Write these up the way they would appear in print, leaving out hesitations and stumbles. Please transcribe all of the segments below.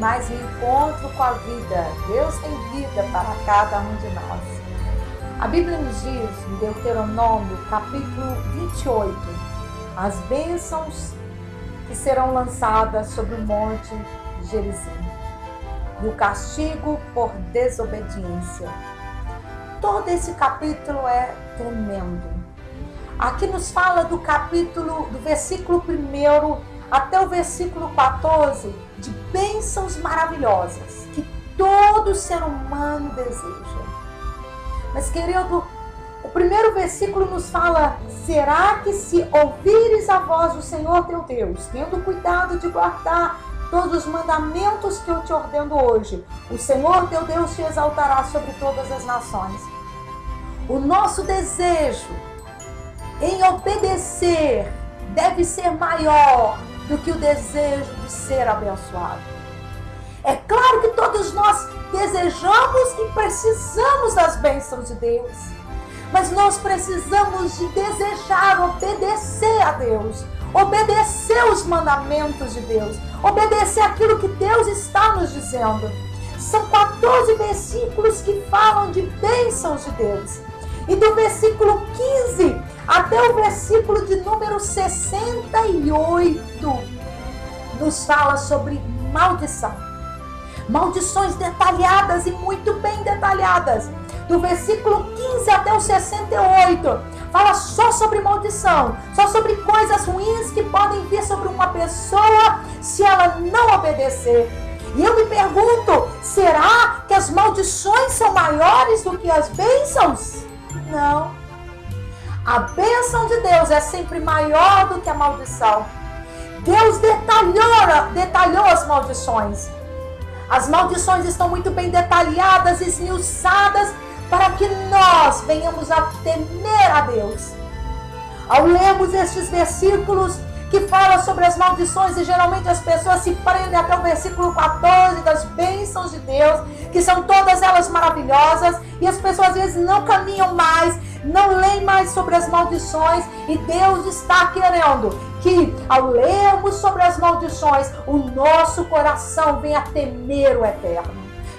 mais um encontro com a vida. Deus tem vida para cada um de nós. A Bíblia nos diz, em Deuteronômio, capítulo 28, as bênçãos que serão lançadas sobre o monte Gerizim e o castigo por desobediência. Todo esse capítulo é tremendo. Aqui nos fala do capítulo, do versículo 1 até o versículo 14, de bênçãos maravilhosas que todo ser humano deseja. Mas, querido, o primeiro versículo nos fala: será que se ouvires a voz do Senhor teu Deus, tendo cuidado de guardar todos os mandamentos que eu te ordeno hoje, o Senhor teu Deus te exaltará sobre todas as nações. O nosso desejo em obedecer deve ser maior do que o desejo de ser abençoado. É claro que todos nós desejamos e precisamos das bênçãos de Deus, mas nós precisamos de desejar obedecer a Deus, obedecer os mandamentos de Deus, obedecer aquilo que Deus está nos dizendo. São 14 versículos que falam de bênçãos de Deus. E do versículo 15 até o versículo de número 68, nos fala sobre maldição. Maldições detalhadas e muito bem detalhadas. Do versículo 15 até o 68, fala só sobre maldição, só sobre coisas ruins que podem vir sobre uma pessoa se ela não obedecer. E eu me pergunto, será que as maldições são maiores do que as bênçãos? Não. A bênção de Deus é sempre maior do que a maldição. Deus detalhou as maldições. As maldições estão muito bem detalhadas e esmiuçadas para que nós venhamos a temer a Deus. Ao lermos estes versículos que falam sobre as maldições, e geralmente as pessoas se prendem até o versículo 14 das bênçãos de Deus, que são todas elas maravilhosas, e as pessoas às vezes não caminham mais, não leem mais sobre as maldições, e Deus está querendo que, ao lermos sobre as maldições, o nosso coração venha a temer o Eterno.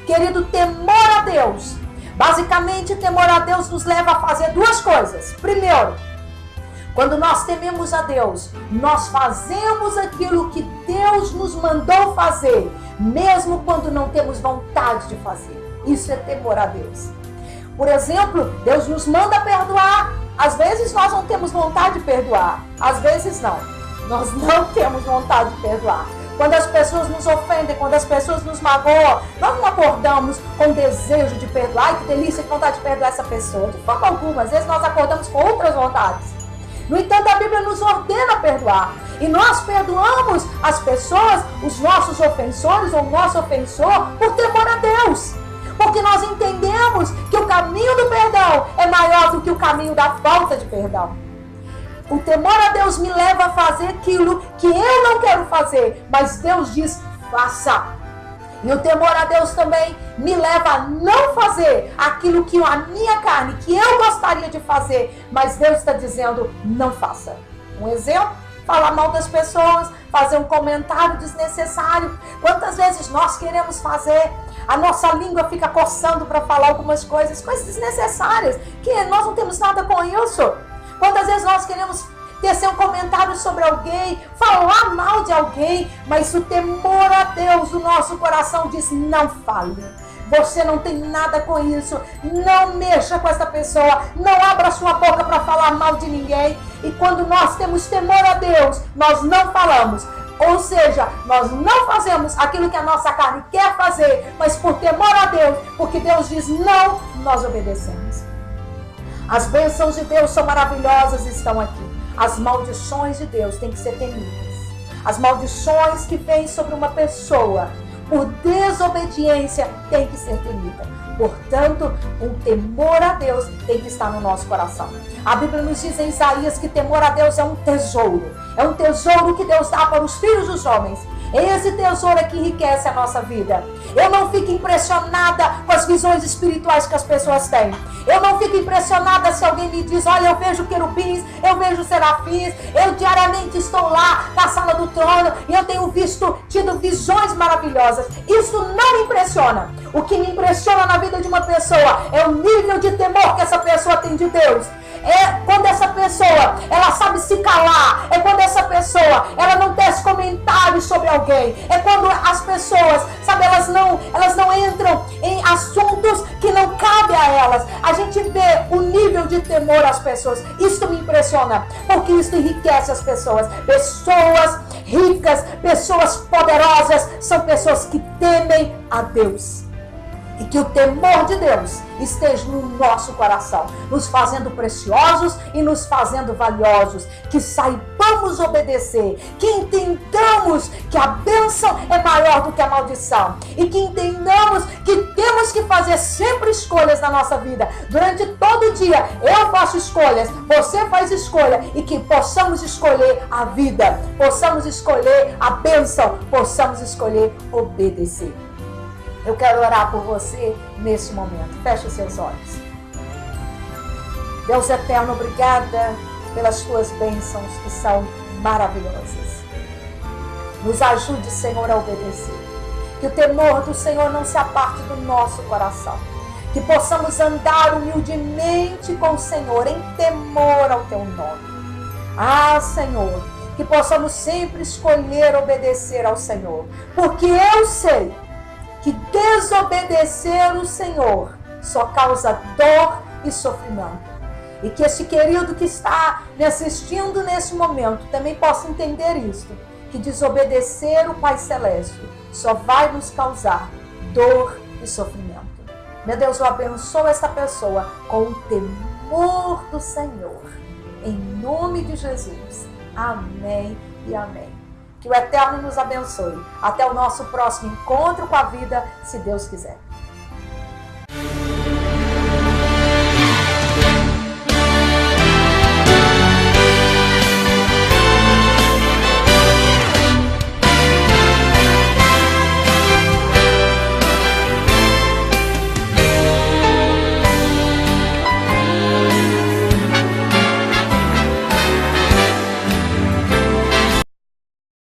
Querido, temor a Deus, basicamente temor a Deus nos leva a fazer duas coisas. Primeiro, quando nós tememos a Deus, nós fazemos aquilo que Deus nos mandou fazer, mesmo quando não temos vontade de fazer. Isso é temor a Deus. Por exemplo, Deus nos manda perdoar. Às vezes nós não temos vontade de perdoar. Às vezes não. Nós não temos vontade de perdoar. Quando as pessoas nos ofendem, quando as pessoas nos magoam, nós não acordamos com desejo de perdoar. Ai, que delícia, que vontade de perdoar essa pessoa. De forma alguma. Às vezes nós acordamos com outras vontades. No entanto, a Bíblia nos ordena perdoar. E nós perdoamos as pessoas, os nossos ofensores ou o nosso ofensor, por temor a Deus. Porque nós entendemos que o caminho do perdão é maior do que o caminho da falta de perdão. O temor a Deus me leva a fazer aquilo que eu não quero fazer, mas Deus diz, faça. E o temor a Deus também me leva a não fazer aquilo que a minha carne, que eu gostaria de fazer, mas Deus está dizendo, não faça. Um exemplo, falar mal das pessoas, fazer um comentário desnecessário. Quantas vezes nós queremos fazer, a nossa língua fica coçando para falar algumas coisas desnecessárias, que nós não temos nada com isso. Quantas vezes nós queremos tecer um comentário sobre alguém, falar mal de alguém, mas o temor a Deus do nosso coração diz, não fale. Você não tem nada com isso, não mexa com essa pessoa, não abra sua boca para falar mal de ninguém. E quando nós temos temor a Deus, nós não falamos. Ou seja, nós não fazemos aquilo que a nossa carne quer fazer, mas por temor a Deus, porque Deus diz não, nós obedecemos. As bênçãos de Deus são maravilhosas e estão aqui. As maldições de Deus têm que ser temidas. As maldições que vêm sobre uma pessoa por desobediência tem que ser temida. Portanto, o temor a Deus tem que estar no nosso coração. A Bíblia nos diz em Isaías que temor a Deus é um tesouro. É um tesouro que Deus dá para os filhos dos homens. Esse tesouro é que enriquece a nossa vida. Eu não fico impressionada com as visões espirituais que as pessoas têm. Eu não fico impressionada se alguém me diz, olha, eu vejo querubins, eu vejo serafins, eu diariamente estou lá na sala do trono e eu tenho tido visões maravilhosas. Isso não me impressiona. O que me impressiona na vida de uma pessoa é o nível de temor que essa pessoa tem de Deus. É quando essa pessoa, ela sabe se calar. É quando essa pessoa, ela não tece comentários sobre alguém. É quando as pessoas, sabe, elas não entram em assuntos que não cabem a elas. A gente vê o nível de temor às pessoas. Isso me impressiona, porque isso enriquece as pessoas. Pessoas ricas, pessoas poderosas, são pessoas que temem a Deus. E que o temor de Deus esteja no nosso coração, nos fazendo preciosos e nos fazendo valiosos. Que saibamos obedecer, que entendamos que a bênção é maior do que a maldição. E que entendamos que temos que fazer sempre escolhas na nossa vida. Durante todo o dia, eu faço escolhas, você faz escolha. E que possamos escolher a vida, possamos escolher a bênção, possamos escolher obedecer. Eu quero orar por você nesse momento. Feche os seus olhos. Deus eterno, obrigada pelas tuas bênçãos que são maravilhosas. Nos ajude, Senhor, a obedecer. Que o temor do Senhor não se aparte do nosso coração. Que possamos andar humildemente com o Senhor, em temor ao teu nome. Ah, Senhor, que possamos sempre escolher obedecer ao Senhor. Porque eu sei que desobedecer o Senhor só causa dor e sofrimento. E que esse querido que está me assistindo nesse momento também possa entender isto, que desobedecer o Pai Celeste só vai nos causar dor e sofrimento. Meu Deus, eu abençoo esta pessoa com o temor do Senhor. Em nome de Jesus. Amém e amém. Que o Eterno nos abençoe. Até o nosso próximo encontro com a vida, se Deus quiser.